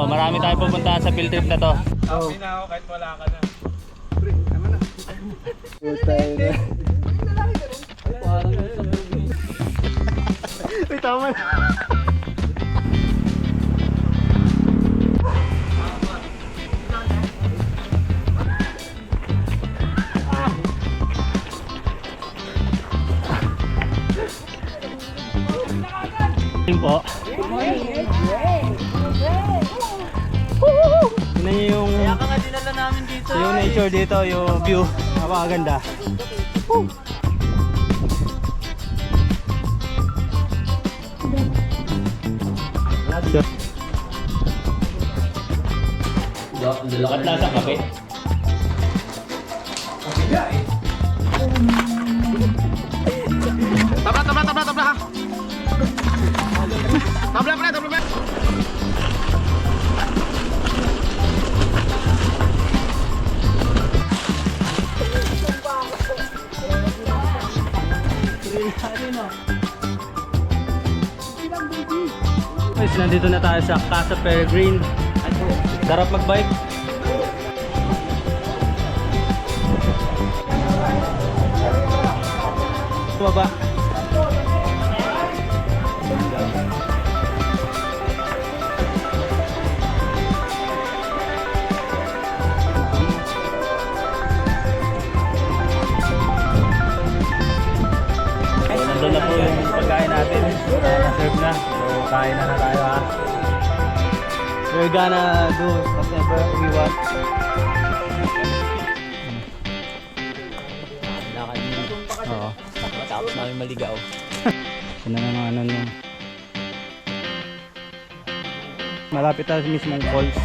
marami tayong pupuntahan sa field trip na to. Happy na ako kahit wala ka na. Uy, tama na. Po. Tingnan niyo yung Kaya ka nga dinala namin dito. yung nature dito, yung view. Napakaganda. At nasa kape. Tabla, tabla, tabla, tabla ha. Tabla, tabla, tabla. Guys, nandito na tayo sa Casa Peregrine. Sarap mag-bike. Baba. Nandun na po yung pagkain natin. Na-serve na. So, kain na tayo ha. We're gonna do whatever we want. Oo. Tapos namin maligaw. Ano na ano no. Malapit tayo sa mismong falls.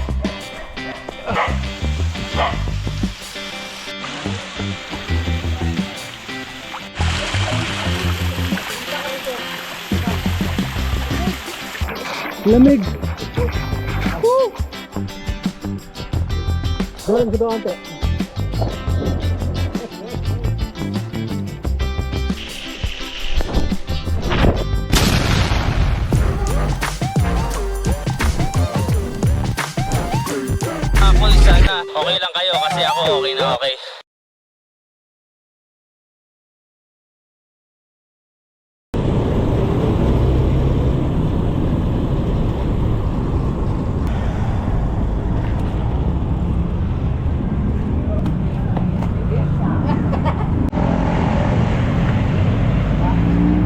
Lamig. Woo! Doon sa doon ante. Ako sana okay lang kayo kasi ako okay na okay.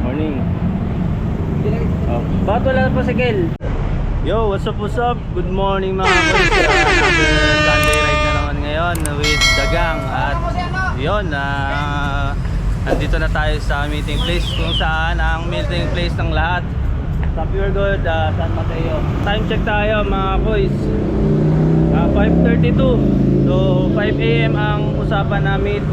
Morning. Oh, bakit wala pa si Kel? Yo, what's up? Good morning mga boys. Another Sunday ride na naman ngayon with the gang. At yun, nandito na tayo sa meeting place kung saan ang meeting place ng lahat. Sa Pure Good, San Mateo. Time check tayo mga boys. 5:32. So 5 AM ang usapan namin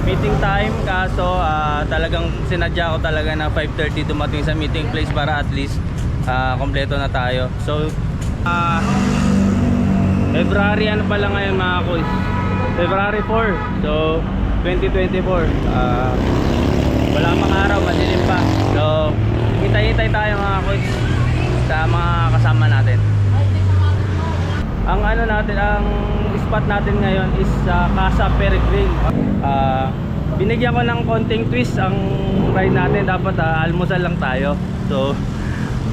meeting time, kaso talagang sinadya ko talaga na 5:30 dumating sa meeting place para at least kompleto na tayo. So February ano pala ngayon mga boys, February 4, so 2024. Wala mang araw, madilim pa. So hintay-hintay tayo mga boys sa mga kasama natin. Ang ano natin, ang spot natin ngayon is sa Casa Peregrine. Binigyan ko ng konting twist ang ride natin. Dapat almusal lang tayo. So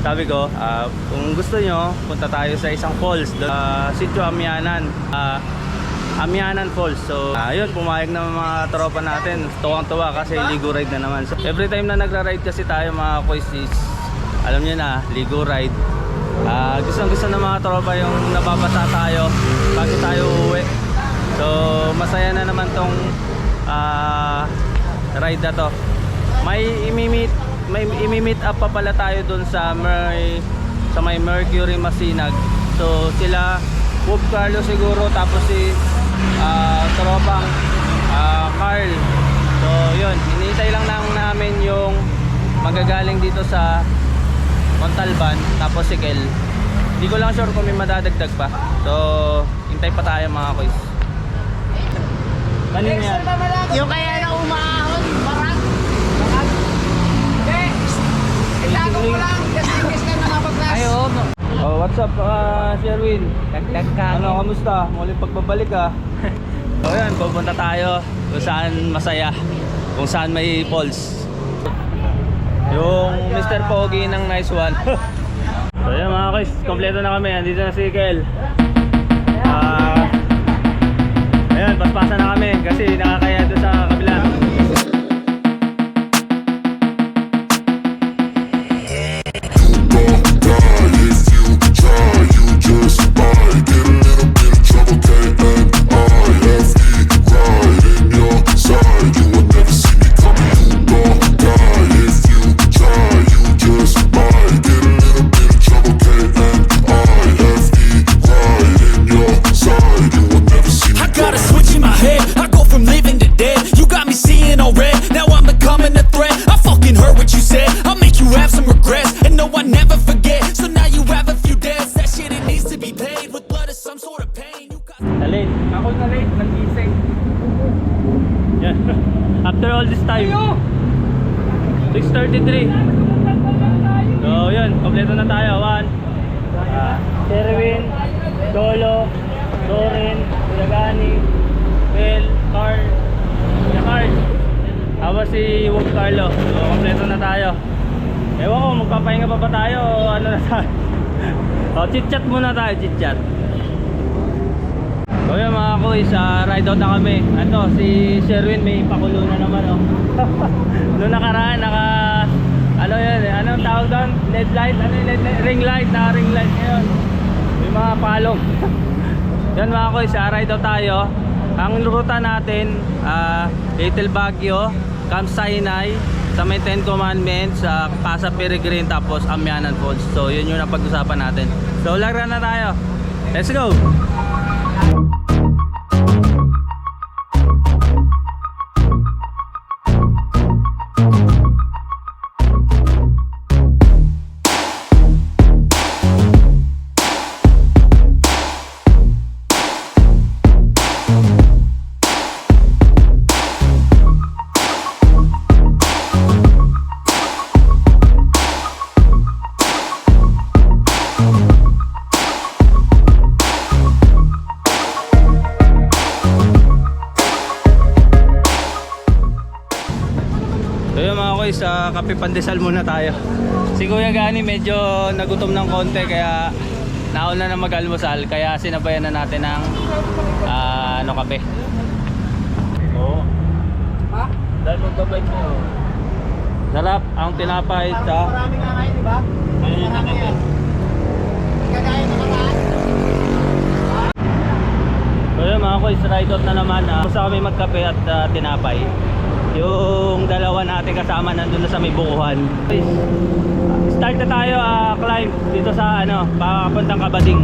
sabi ko, kung gusto nyo, punta tayo sa isang falls, Sitio Amianan, Amianan Falls. So ayun, pumayag na mga tropa natin. Tuwang-tuwa kasi ligo ride na naman. So, every time na nagra-ride kasi tayo mga boys is, alam nyo na, ligo ride. Gusto ng mga tropa yung nababasa tayo bago tayo uuwi. So masaya na naman tong ride na to. May imi-meet up pa pala tayo dun sa may Mercury Masinag. So sila Bob Carlo siguro, tapos si tropang Carl. So yun, hinihintay lang namin yung magagaling dito sa Montalban, tapos si Kel. Hindi ko lang sure kung may madadagdag pa. So hintay pa tayo mga boys. Kanina yan. Yung kaya na umahon, parang. Itago mo lang, just in case na nakapag-class. Ayo, Oh, what's up, Sherwin? Dagdag ka. Ano, kamusta? Muling pagbabalik ah. So yan, pupunta tayo kung saan masaya, kung saan may falls. Yung Mr. Pogi ng Nice One. So yan mga guys, kompleto na kami. Andito na si Kel. Ayan, paspasan na kami kasi nakakaya doon sa kabila. I got a switch in my head. I go from living to dead. You got me seeing all red. Now I'm becoming a threat. I fucking heard what you said. I'll make you have some regrets. And no, I never forget. So now you have a few debts. That shit, it needs to be paid with blood or some sort of pain. You got Na-late. Ako na late, nag-gising. Yan. After all this time. 6:33. So yun, kompleto na tayo. Sherwin, Dolo, Doren, Ulagani, Bel, Carl, Carl. Tapos si Wog Carlo. So kompleto na tayo. Ewan ko, magpapahinga pa ba tayo o ano na tayo? O, chit-chat muna tayo, chit-chat. So yun mga kuys, ride out na kami. Ito, si Sherwin may pakulo na naman oh. Noong nakaraan, ano yun, anong tawag doon? LED light? Ano yung LED light? Ring light, ring light ngayon. May mga palong. Yan mga kuys, ride out tayo. Ang ruta natin, Little Baguio, Camp Sinai, sa may 10 Commandments, Casa Peregrine, tapos Amianan Falls. So yun yung napag-usapan natin. So lagra na tayo. Let's go! So yun mga kuys, kape pandesal muna tayo. Si Kuya Gani medyo nagutom ng konti kaya nauna na mag-almusal, kaya sinabayan na natin ng kape. Oo. Ha? Dahil magbabike nyo. Sarap ang tinapay sa Maraming nga kayo, di ba? ayun na kape. Kagaya na naman. So yun mga kuys, ride out na naman. Gusto kami magkape at tinapay. Yung dalawa natin kasama nandun na sa may bukuhan. Start na tayo climb dito sa papuntang Kabading.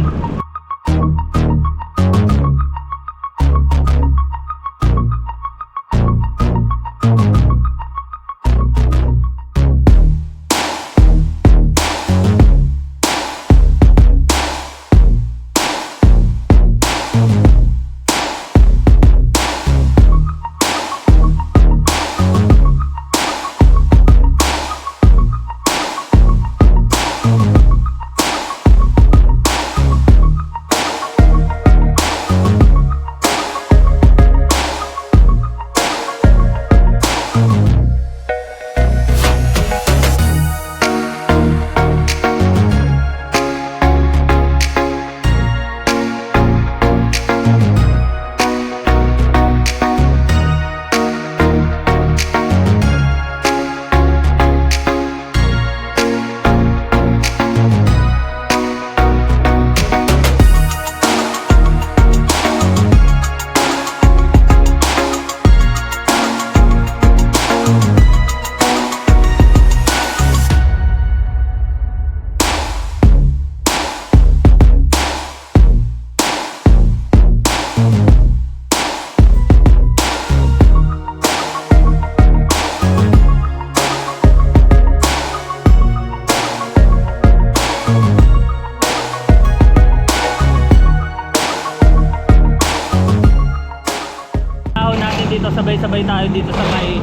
sabay-sabay tayo dito sa may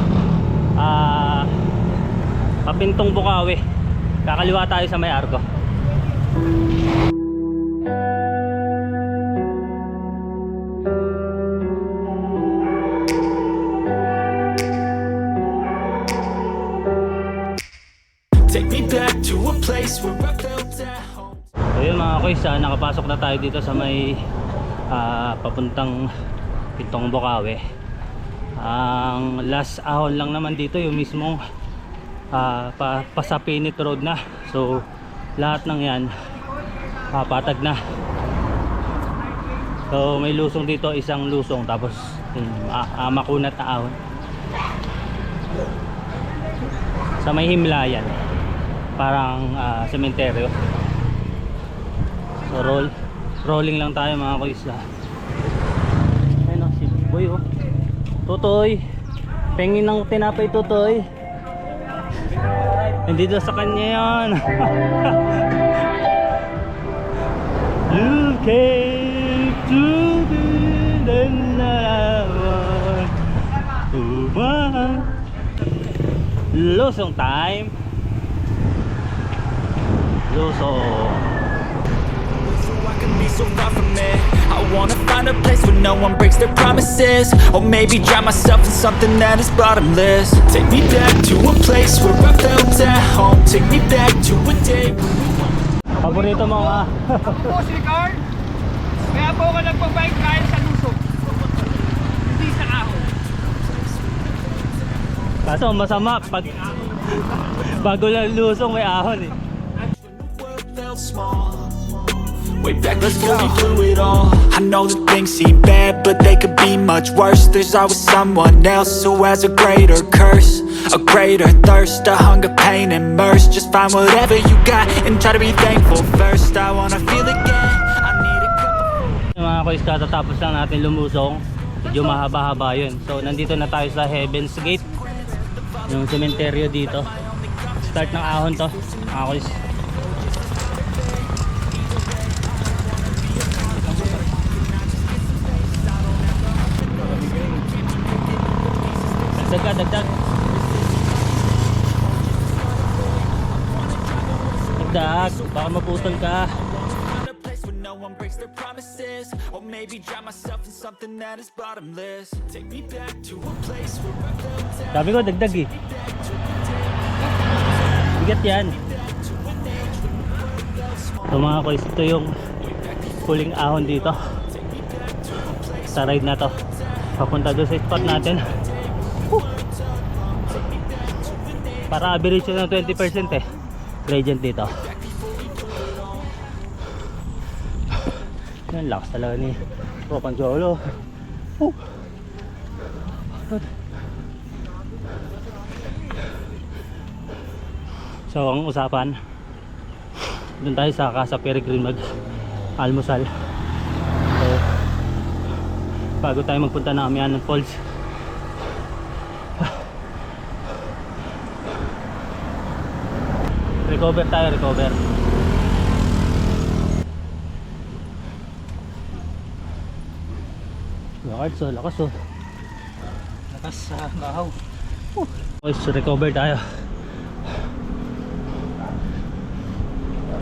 Papintong Bukawi. Kakaliwa tayo sa may Arco. place where I felt at home. So yun mga kuys, nakapasok na tayo dito sa may papuntang Pintong Bukawi. Ang last ahon lang naman dito yung mismong Pasapinit Road na. So lahat ng yan patag na. So may lusong dito, isang lusong, tapos makunat na ahon sa may Himlayan, parang sementeryo. So rolling lang tayo mga kuys. Ayun si Boy oh. Tutoy, pengin ng tinapay Tutoy. Nandito sa kanya yan. You came to be the one who won. Lusong time. Lusong. So I can be so far from it. I wanna find a place where no one breaks their promises. Or maybe drown myself in something that is bottomless. Take me back to a place where I felt at home. Take me back to a day. Paborito mo ka? Po, si Carl. Kaya po ako nagpabike dahil sa lusog. Hindi sa ahon. Kaso masama pag bago lang lusong may ahon eh. World felt small. Way back, let's go through it all. I know that things seem bad, but they could be much worse. There's always someone else who has a greater curse, a greater thirst, a hunger, pain, and mercy. Just find whatever you got and try to be thankful first. I wanna feel again, I need a couple. Mga kuys, katatapos lang natin lumusong. Medyo mahaba-haba yun. So nandito na tayo sa Heaven's Gate, yung sementeryo dito. Start ng ahon to mga kuys. Dagdag baka maputol ka. Find a place where no one breaks their promises. Or maybe drown myself in something that is bottomless. Take me back to a place where I felt at Sabi ko dagdag eh. Bigat yan. So mga kuys, ito yung huling ahon dito sa ride na to, papunta doon sa spot natin. Para average yun ng 20% eh, gradient dito. Yan, lakas talaga ni Propanjolo. So ang usapan, doon tayo sa Casa Peregrine mag almusal. So bago tayo magpunta ng Amianan Falls. Recover tayo, recover. Lakas oh, lakas oh. Lakas sa bahaw. Boys, recover tayo.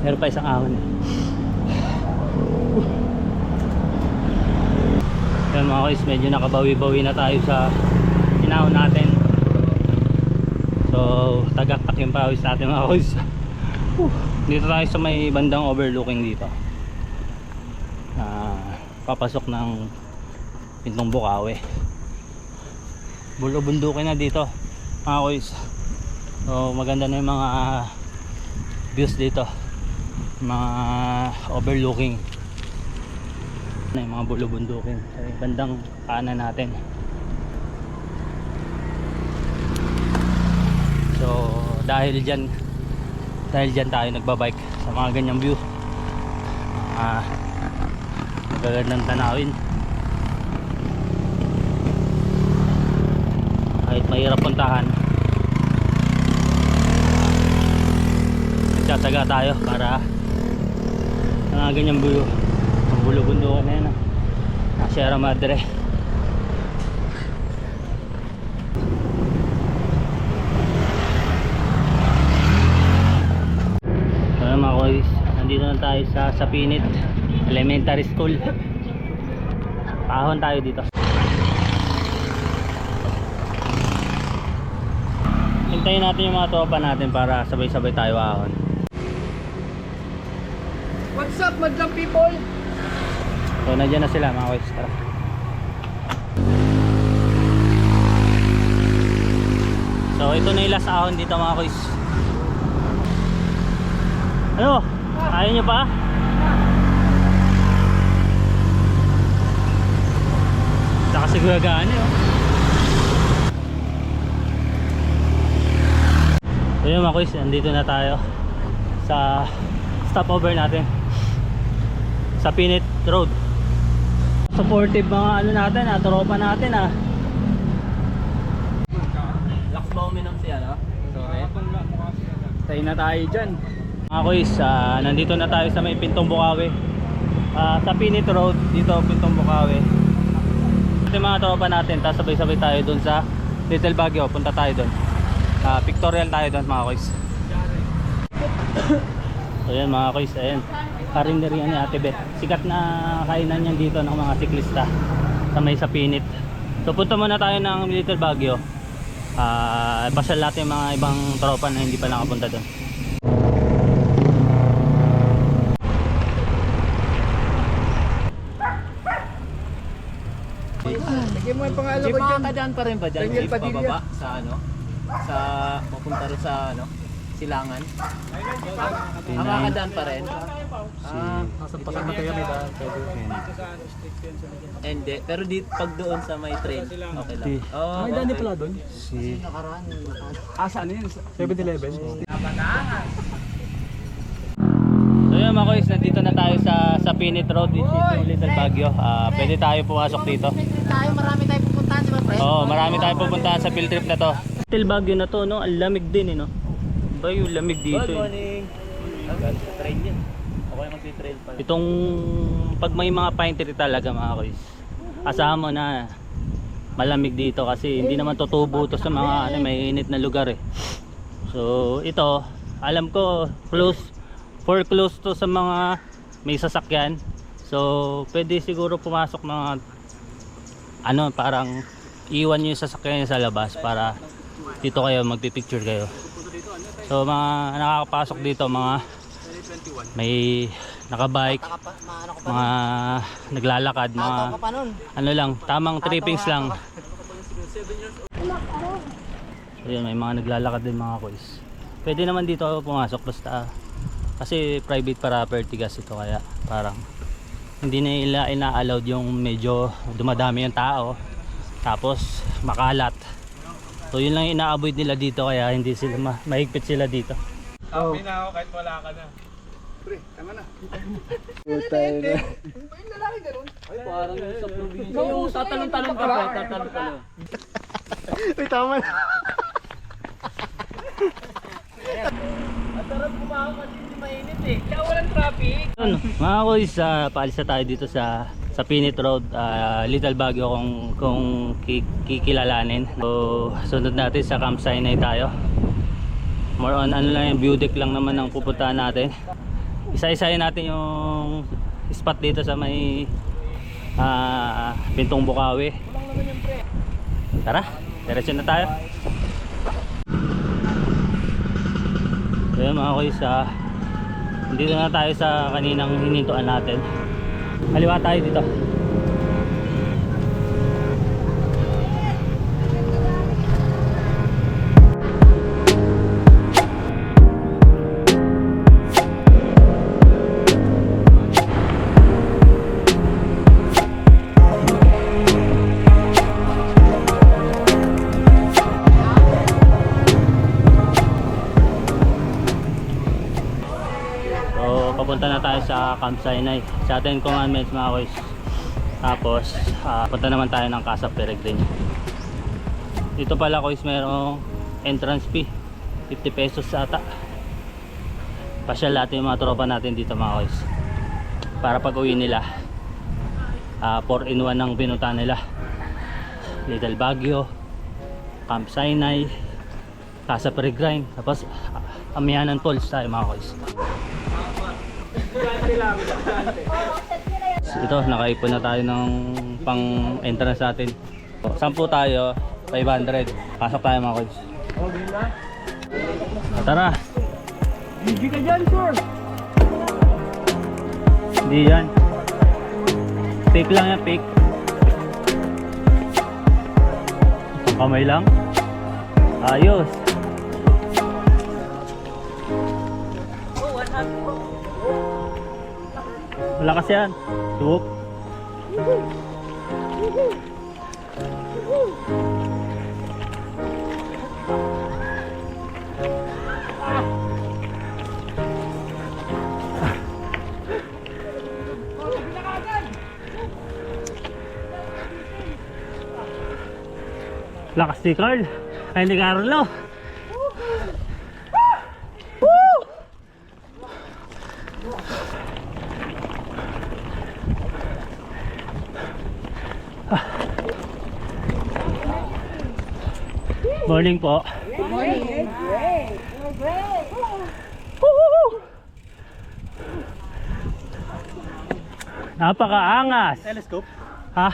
Meron pa isang ahon eh. Yan mga guys, medyo nakabawi-bawi na tayo sa inahon natin. So tagaktak yung pawis natin mga guys. Dito tayo sa may bandang overlooking dito, papasok ng Pintong Bukawi. Bulubundukin na dito mga guys. So maganda na yung mga views dito, mga overlooking na yung mga bulubundukin sa bandang kanan natin. So dahil dyan tayo nagbabike sa mga ganyang view, magagandang tanawin kahit mahirap puntahan. Nagtataga tayo para sa mga ganyang view. Ang bulubundukan na yan Sierra Madre. Mga boys, nandito na tayo sa Sapinit Elementary School. Ahon tayo dito. Hintayin natin yung mga tropa natin para sabay-sabay tayo ahon. What's up, madlang people? So nandiyan na sila mga boys. Tara. So ito na yung last ahon dito mga boys. Ano? Ayaw nyo pa? Saka siguro gaan eh. So yun mga boys, nandito na tayo sa stopover natin sa Pinit Road. Supportive mga ano natin tropa natin Lakbaw minum siya, no? Sorry. Tayo na tayo dyan. Mga boys, nandito na tayo sa may Pintong Bukawi, sa Pinit Road, dito Pintong Bukawi. Ito yung mga tropa natin, tapos sabay-sabay tayo dun sa Little Baguio, punta tayo dun. Pictorial tayo dun mga boys. So yan mga boys, ayan, karinderya ni Ate Beth. Sikat na kainan yan dito ng mga siklista sa may sa Pinit. So punta muna tayo ng Little Baguio. Pasyal natin yung mga ibang tropa na hindi pa nakapunta dun. Lagyan mo yung pangalan Jeep, ko dyan. makakadaan pa rin ba dyan? Daniel Jeep, Padilla. pababa sa ano? Sa, papunta rin sa ano? Silangan. Makakadaan pa rin? Nasa Pasamatea may daan. Hindi, pero dito pag doon sa may trail, okay lang. Oh, May daan pala doon? Saan yun? 7-Eleven. So yun mga boys, nandito na tayo sa Pinit Road, this is yung Little Baguio. Pwede tayo pumasok dito. Marami tayo pupuntahan, di ba, pre? Oo, marami tayong pupuntahan sa field trip na to. Little Baguio na to, no? Ang lamig din, no? Ba yung lamig dito. Good morning. Trail yan. Okay magti-trail pala. Itong pag may mga pine tree talaga mga boys, asahan mo na malamig dito kasi hindi naman tutubo to sa mga may init na lugar eh. So ito, alam ko close to sa mga may sasakyan. So pwede siguro pumasok mga parang iwan nyo yung sasakyan sa labas para dito kayo magpipicture kayo. So mga nakakapasok dito mga may nakabike, mga naglalakad, mga ano lang, tamang trippings lang. So yun, may mga naglalakad din mga boys. Pwede naman dito pumasok basta kasi private property kasi ito, kaya parang hindi nila ina-allowed yung medyo dumadami yung tao tapos makalat. So yun lang ina-avoid nila dito, kaya hindi sila mahigpit sila dito. Happy na ako kahit wala ka na. Pre, tama na. Yung lalaki ganun. Ay, parang sa probinsya. Yung tatalon-talon ka pa, tatalon-talon. Uy, tama na. Ang sarap kumakas kasi hindi mainit eh. Kaya walang traffic. Yun, mga boys, paalis na tayo dito sa Pinit Road, Little Baguio kung kikilalanin. So sunod natin sa Camp Sinai tayo. More on ano lang, yung view deck lang naman ang pupuntahan natin. Isa-isahin natin yung spot dito sa may Pintong Bukawi. Tara, diretso na tayo. So yun mga boys, dito na tayo sa kaninang hinintuan natin. Kaliwa tayo dito. Papunta na tayo sa Camp Sinai sa ating commandments mga boys. Tapos punta naman tayo ng Casa Peregrine. Dito pala boys mayroong entrance fee 50 pesos ata. Pasyal natin yung mga tropa natin dito mga boys para pag uwi nila 4-in-1 ang pinunta nila. Little Baguio, Camp Sinai, Casa Peregrine, tapos Amihanan Falls tayo mga boys. Ito, nakaipon na tayo ng pang entrance natin. 10 tayo, 500. Pasok tayo mga kods. Tara. Hindi ka dyan, sir. Hindi yan. Fake lang yan, fake. Kamay lang. Ayos. Malakas yan. Tuwok. Lakas ni Carl. Ay ni Carlo. Morning po. Morning. Great. You're great. Napakaangas. Telescope? Ha?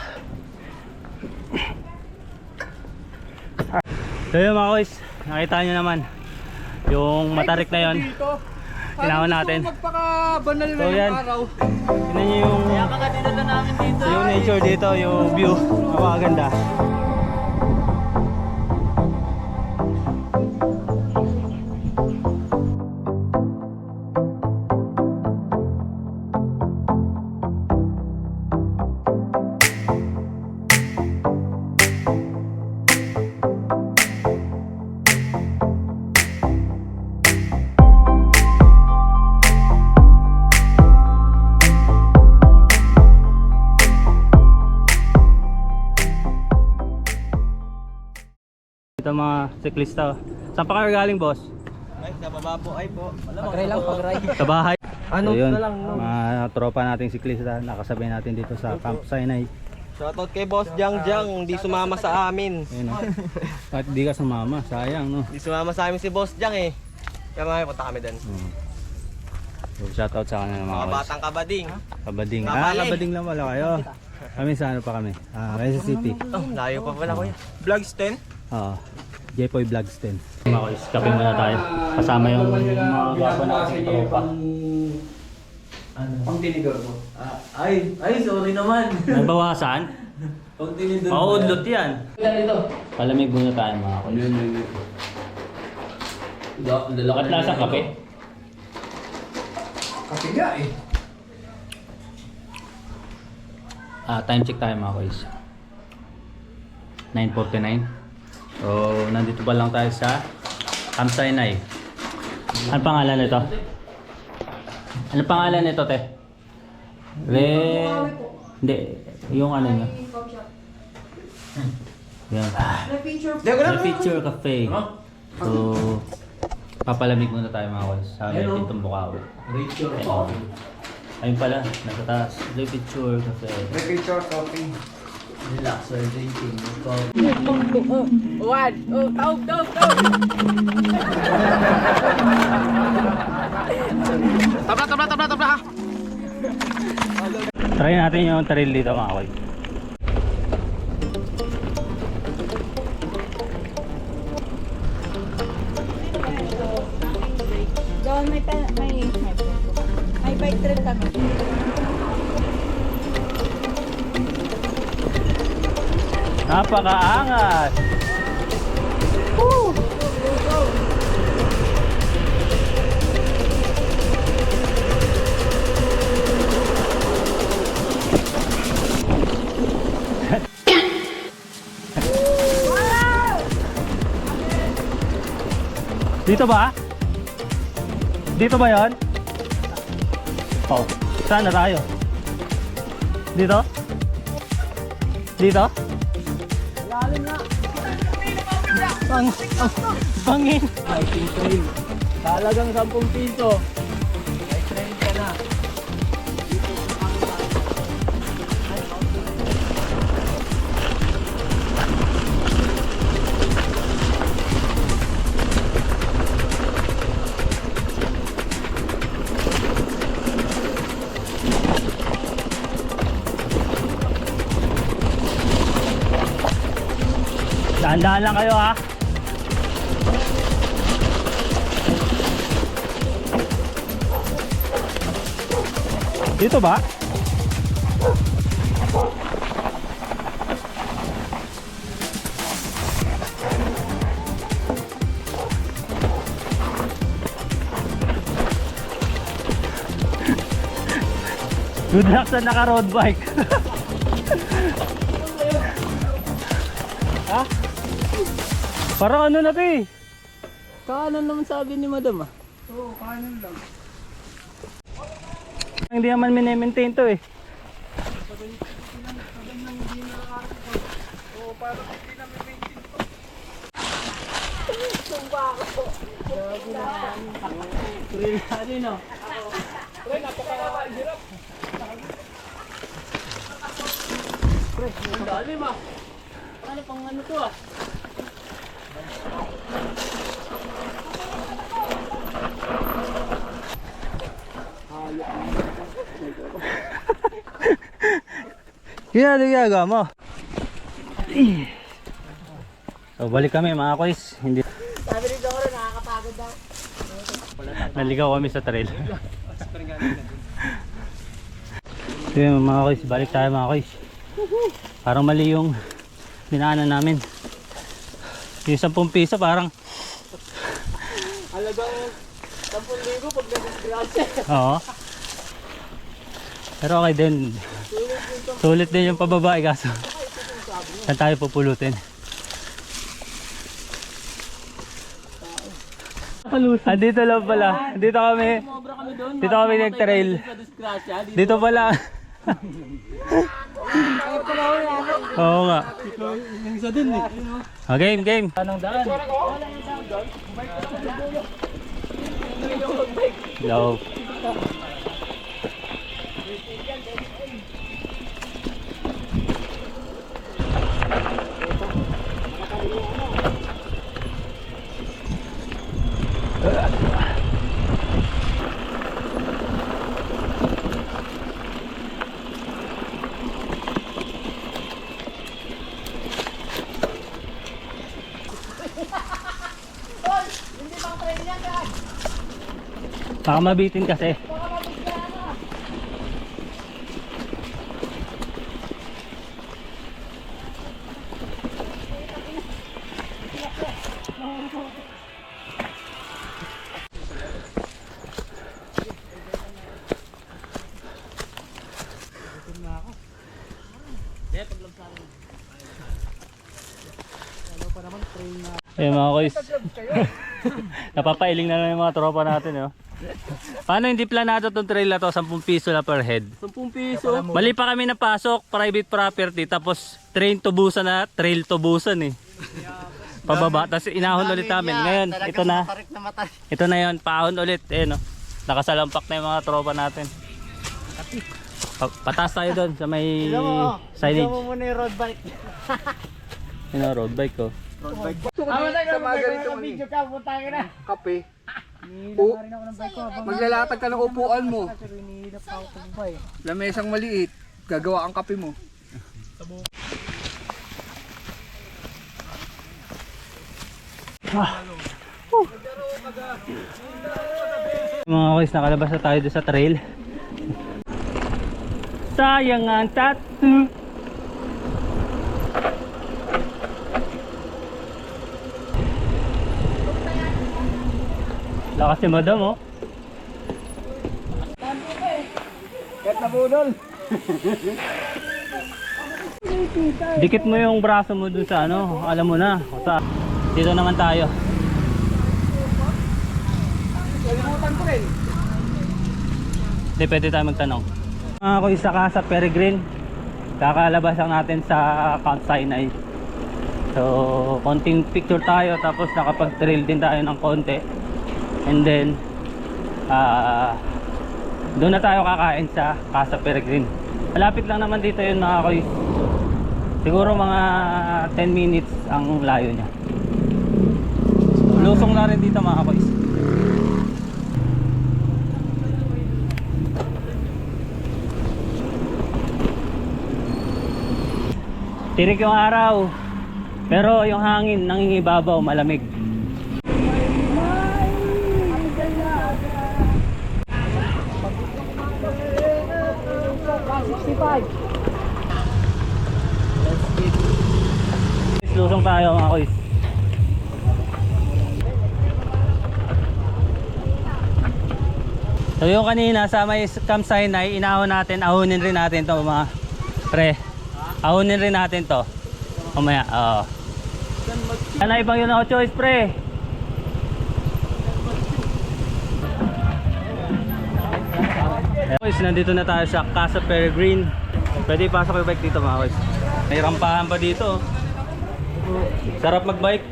So yun mga boys, nakita nyo naman yung matarik na yun. Kailangan natin. Magpaka-banal na So yan, yung araw. tignan nyo yung nature dito, yung view. Napakaganda. Ito mga siklista. Saan pa kayo galing, boss? Ay, sa baba po. Ay po. Pag-ray lang, pag-ray. Sa bahay. Ano So, yun, na lang, no? mga tropa nating siklista nakasabay natin dito sa Camp Sinai. Shoutout kay Boss Jang Jang. Hindi sumama sa amin. Ayun, oh. At di ka sumama, sayang no. Hindi sumama sa amin si Boss Jang eh. Kaya mga punta kami din. So, shoutout sa kanila mga Mga boys. batang kabading. Kabading. Kabali. Kabading lang wala kayo. Kami sa ano pa kami? Quezon City. Oh, layo pa pala kuya. Vlogs 10? Oo. Jepoy Vlogs 10. Mga boys, kape muna tayo. Kasama yung mga gwapo nating tropa. Ang tinigar mo. Ay, sorry naman. Nagbawasan? Pag tinindon Maudlot yan. Palamig muna tayo mga boys. Ba't lasang kape? Kasi nga eh. Time check tayo mga boys. 9:49. So, nandito pa lang tayo sa Camp Sinai. Ano pangalan nito? Ano pangalan nito, te? Hindi, yung ano nyo. Yan. The Picture Cafe. So, papalamig muna tayo mga boys. Sa may tintong Bukawi. Ayun pala, nasa taas. The Picture Cafe. Picture coffee. Relax, we're drinking. One. Oh, taog. Tabla. Try natin yung trail dito mga boys. Doon may bike trail kami. Napakaangas! Dito ba? Dito ba yon? Oh, saan na tayo? Dito? Dito? Pangin. Hiking trail. Talagang 10 piso. May trail ka na. Dahan-dahan lang kayo ha. Dito ba? Good luck sa naka-road bike. Ha? Parang ano na to eh. Kanan naman sabi ni madam ah. Oo, kanan lang. Hindi naman mini-maintain to eh. Ano pang ano to ah? Ano ginagawa mo? So, balik kami mga kois. Hindi. Sabi ni Doro nakakapagod daw. Naligaw kami sa trail. So yun mga kois, balik tayo mga kois. Parang mali yung dinaanan namin. Yung 10 piso parang Halagang 10,000 pag nag-disgrasya. oo. Pero okay din. Sulit din yung pababa kaso saan tayo pupulutin? Dito lang pala. Dito kami. Sobra kami doon. Dito kami nag-trail. Sa disgrasya. Dito pala. Oo nga. Yung isa din eh. Game, game. Anong daan? Hello. Baka mabitin kasi. Ayun mga kois. Napapailing na lang yung mga tropa natin. Paano hindi planado tong trail na to? 10 piso na per head. 10 piso. Mali pa kami napasok, private property, tapos trail tubusan na eh. Pababa, tapos inahon ulit namin. Ngayon, ito na. Ito na yon, paahon ulit. Nakasalampak na yung mga tropa natin. Pataas tayo doon sa may signage. Ito mo muna yung road bike. Yun road bike ko. Sa mga ganito Video ka, putangin na. kape. Hihila rin ako ng bike ko. Maglalatag ka ng upuan mo. Pero hinihila pa ako ng bike. Lamesang maliit. Gagawa ang kape mo. Mga boys, nakalabas na tayo doon sa trail. Sayang ang tattoo. Lakas si madam oh. Kahit nabunol. Dikit mo yung braso mo dun sa ano, alam mo na. Dito naman tayo. Kalimutan ko rin. Hindi, pwede tayo magtanong. Ako isa ka sa Peregrine. Kakalabas lang natin sa Camp Sinai. So, konting picture tayo, tapos nakapag-trail din tayo ng konti. And then, doon na tayo kakain sa Casa Peregrine. Malapit lang naman dito yun mga kois. Siguro mga 10 minutes ang layo niya. Lusong na rin dito mga kois. Tirik yung araw, pero yung hangin nangingibabaw, malamig. Lusong tayo mga kuys. So yung kanina sa may campsite na inahon natin, ahunin rin natin to mga pre. Ahunin rin natin to. Mamaya, oo. Ano ibang yun ako choice pre? Guys, nandito na tayo sa Casa Peregrine. Pwede ipasok yung bike dito mga guys. May rampahan pa dito. Sarap magbike.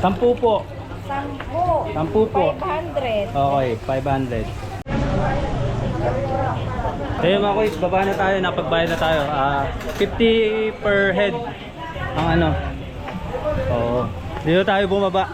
10 po. 10 po. 500. Okay, 500. So yun mga kuys, baba na tayo, napagbayad na tayo. 50 per head ang ano. Oo. Dito tayo bumaba.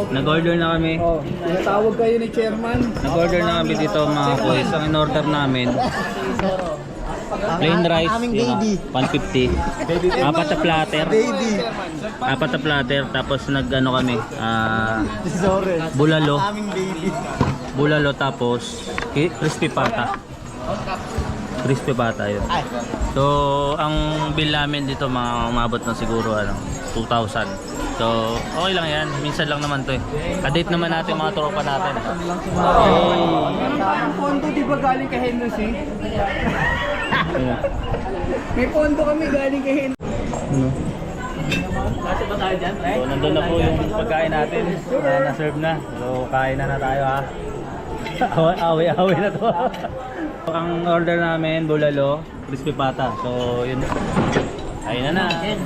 Nag-order na kami. Oh, tinatawag kayo ni chairman. Nag-order na kami dito mga boys. Ang in-order namin plain rice, yun, 150. Apat na platter. Apat na platter. Tapos nag-ano kami, bulalo. Bulalo tapos crispy pata. Crispy pata yun. So, ang bill namin dito mga umabot na siguro 2,000. So, okay lang yan. Minsan lang naman to eh. Kadate naman natin mga tropa natin. Meron tayong pondo, di ba galing kay Henry? May pondo kami galing kay Henry. Kasi ba tayo dyan, pre? So, nandun na po yung pagkain natin. Na-serve na. So, kain na tayo ha. Away na to. Ang order namin, bulalo, crispy pata. So, yun. Kain na. Yan.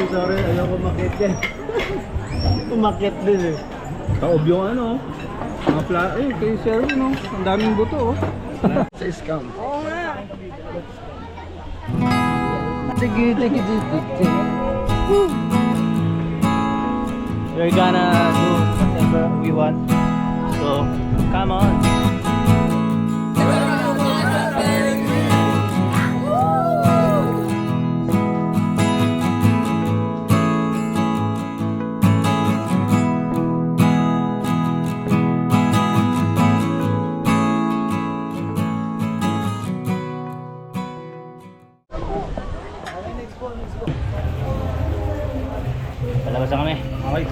Sorry, ayaw ko makit yan. Umakit din eh. Kaob yung ano. Mga kay Sir, no? Ang daming buto, oh. Sa scam. Oo nga. Sige. We're gonna do whatever we want. So, come on. Palabas na kami. Okay.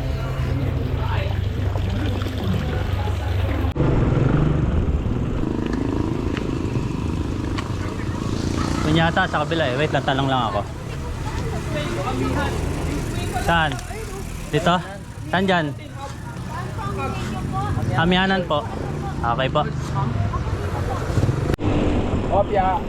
Yun yata sa kabila eh. Wait lang, tanong lang ako. Saan? Dito? Saan dyan? Amihanan po. Okay po. Opya.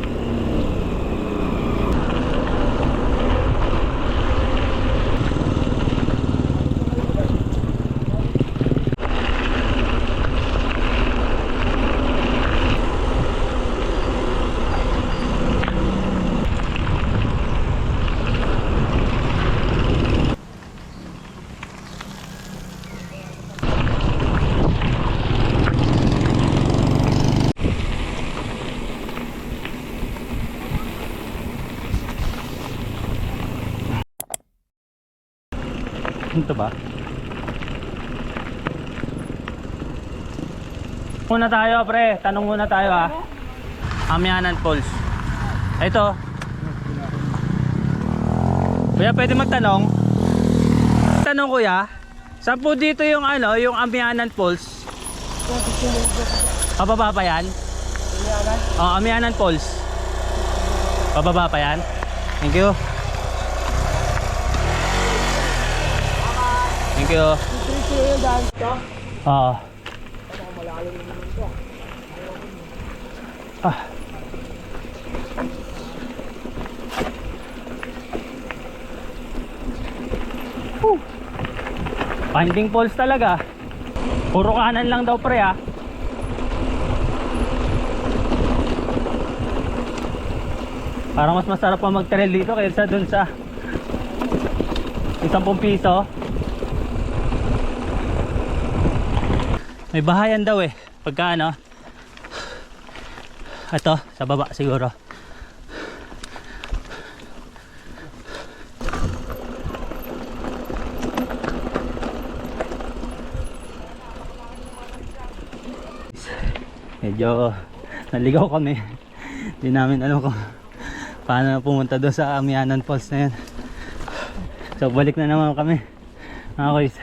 Ito ba? Muna tayo pre, tanong muna tayo ha. Amyanan Falls. Ito. Kuya, pwede magtanong? Tanong kuya, saan po dito yung ano, yung Amyanan Falls? Pababa pa yan? Oh, Amyanan Falls. Pababa pa yan? Thank you. Thank you. Oo. Ah. Finding falls talaga. Puro kanan lang daw pre ah. Parang mas masarap pa mag-trail dito kaysa dun sa 10 piso. May bahayan daw eh. Pagka ano. Ito, sa baba siguro. Medyo naligaw kami. Hindi namin alam kung paano pumunta doon sa Amyanan Falls na yun. So balik na naman kami mga guys.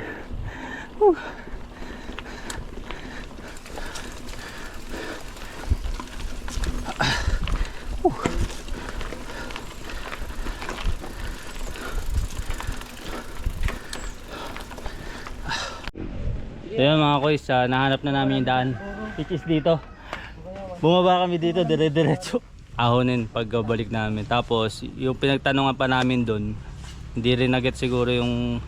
So yun mga guys, nahanap na namin yung daan which is dito. Bumaba kami dito dire-diretso ahonin pagbalik namin. Tapos yung pinagtanungan pa namin doon, hindi rin naget siguro yung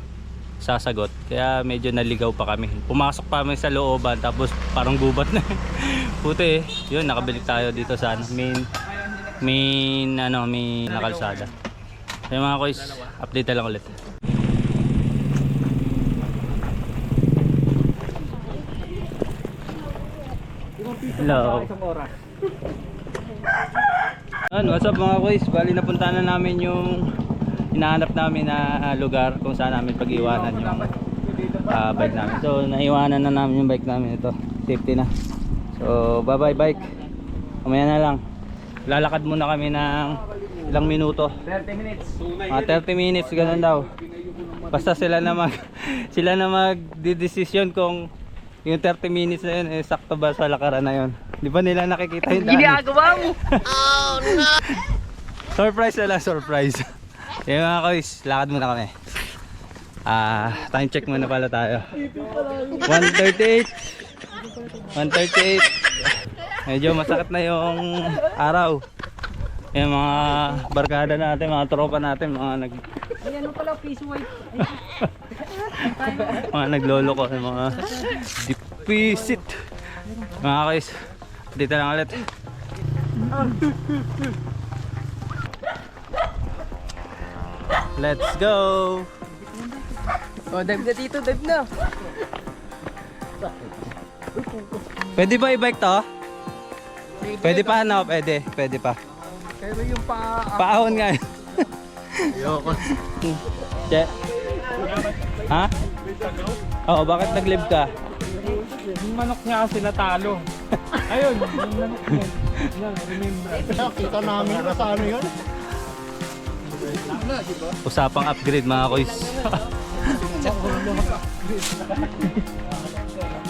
sasagot, kaya medyo naligaw pa kami. Pumasok pa kami sa looban tapos parang gubat na. Puti yun, nakabalik tayo dito sa main nakalsada. So mga guys, update lang ulit. Hello. What's up mga guys? Bali napunta na namin yung hinahanap namin na lugar kung saan namin pag-iwanan yung bike namin. So naiwanan na namin yung bike namin. Ito, safety na. So bye bye bike. Kamaya na lang. Lalakad muna kami ng ilang minuto. 30 minutes. 30 minutes ganun daw. Basta sila na magdidesisyon kung yung 30 minutes na yun, eh, sakto ba sa lakaran na yun. Di ba nila nakikita yung daan? Ginagawa mo! Oh no! Surprise na lang, surprise. Yung mga guys, lakad muna kami. Time check muna pala tayo. 1:38. Medyo masakit na yung araw. Yung mga barkada natin, mga tropa natin, mga Ayan mo pala, piece white. mga nagloloko, mga deposit. Mga guys, dito lang ulit. Let's go. Oh, dive na dito, dive na. Pwede ba i-bike to? Pwede pa ano? Pwede pa. Pero yung Paahon nga. Ayoko. Che. Ha? Oo, bakit nag-live ka? Yung manok niya kasi natalo. Ayun, yung manok niya. Yan, remember. Nakita namin na sa ano yun. Usapang upgrade mga koys.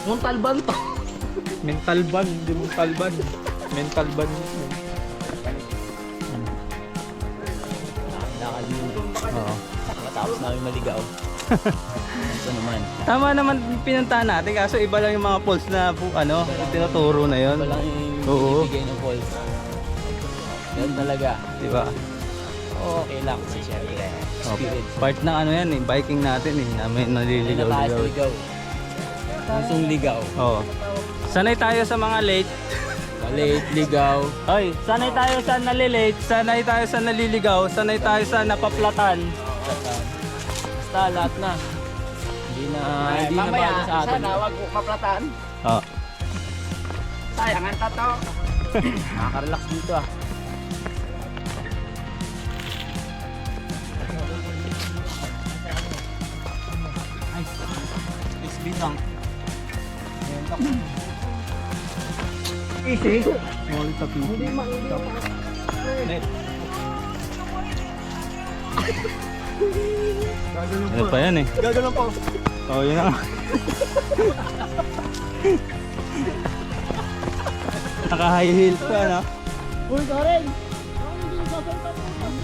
Montalban to. Mental ban, hindi mental ban. Mental ban. Oo. Matapos namin maligaw. Ito naman. Tama naman pinuntahan natin kaso iba lang yung mga poles na tinuturo na yon. Walang Oo. ibigay ng calls. Yan talaga. Di ba? Okay lang kasi syempre. Experience. Part ng ano yan eh, biking natin eh, na may naliligaw-ligaw. Ligaw. Pusong ligaw. Oo. Sanay tayo sa mga late. Late, ligaw. Hoy, sanay tayo sa nalilate, sanay tayo sa naliligaw, sanay tayo sa napaplatan. Basta lahat na. Hindi na bago sa atin. Sana wag mo maplatan. Oo. Sayang ang tato. Nakaka-relax dito ah. Bintang. Easy. Hindi Net. Ano pa yan eh? Gagawin po. Oh, yun na. Naka-high heels pa, no? Uy, Karen.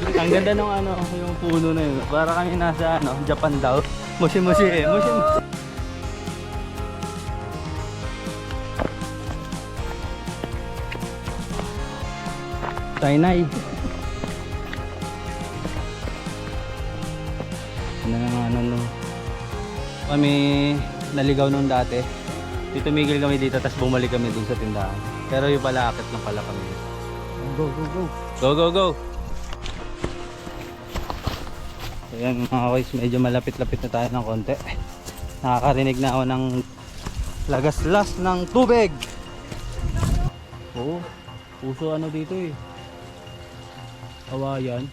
Ang ganda ng ano, yung puno na yun. Para kami nasa ano, Japan daw. Mushi-mushi eh. Mushi-mushi. Tainay. Ano naman ano. Kami naligaw nung dati. Tumigil kami dito tapos bumalik kami dun sa tindahan. Pero yung pala akit lang pala kami. Go, go, go. Go, go, go! So yan mga boys, medyo malapit-lapit na tayo ng konti. Nakakarinig na ako ng lagaslas ng tubig. Oo, puso ano dito eh. Kawayan.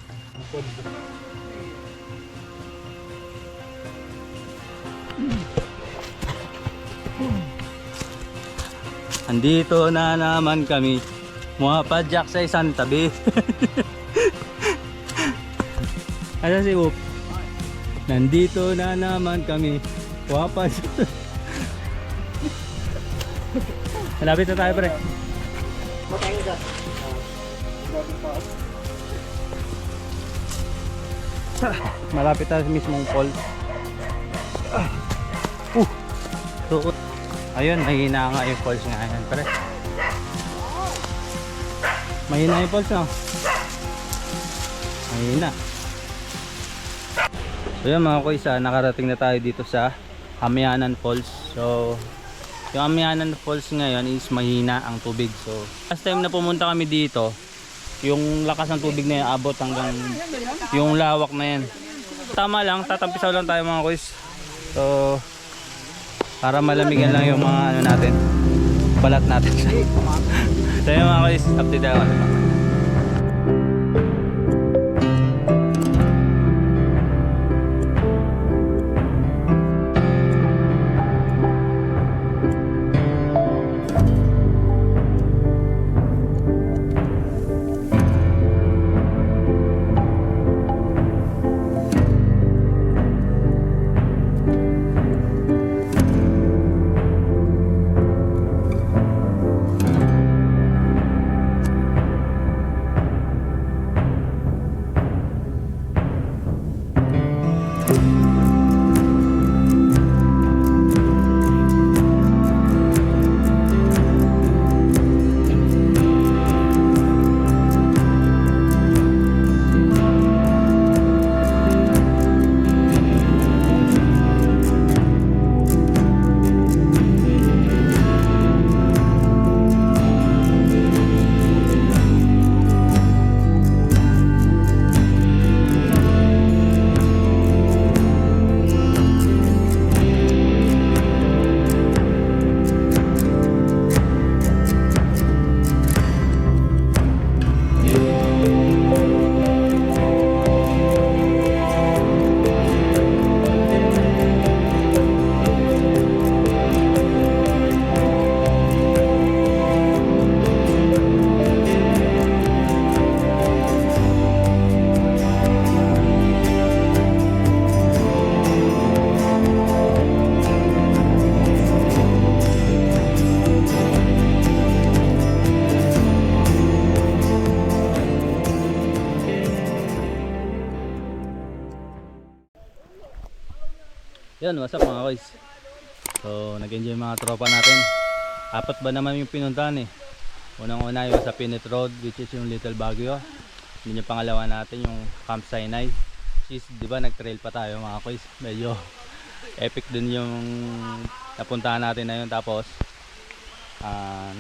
Andito na naman kami. Muhapadyak sa isang tabi. Ayan si Whoop. Nandito na naman kami. Muhapadyak. Malapit na tayo pre. Malapit tayo sa mismong falls. So, ayun, mahina nga yung falls nga yan pre. Mahina yung falls no? Mahina. So yun mga kuys, nakarating na tayo dito sa Amianan Falls. So yung Amianan Falls ngayon is mahina ang tubig. So last time na pumunta kami dito, yung lakas ng tubig na yan abot hanggang yung lawak na yan. Tama lang, tatampisaw lang tayo mga kuys. So para malamigan lang yung mga ano natin, balat natin. So yun mga kuys, update tayo. Yan, what's up mga guys. So, nag-enjoy mga tropa natin. Apat ba naman yung pinuntahan eh. Unang-una yung sa Pinet Road, which is yung Little Baguio. Yun yung pangalawa natin, yung Camp Sinai. Which is, di ba, nag-trail pa tayo mga guys. Medyo epic din yung napuntahan natin na yun. Tapos,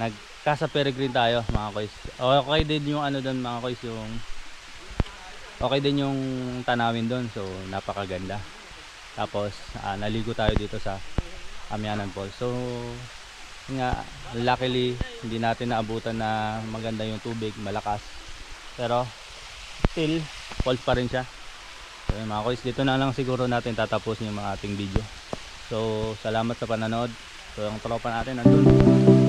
nag-Casa Peregrine tayo mga guys. Okay din yung ano doon mga guys, yung okay din yung tanawin doon. So, napakaganda. Tapos naligo tayo dito sa Amianan Falls. So nga, luckily hindi natin naabutan na maganda yung tubig, malakas. Pero still falls pa rin siya. So mga guys, dito na lang siguro natin tatapusin yung mga ating video. So salamat sa panonood. So yung tropa natin nandun.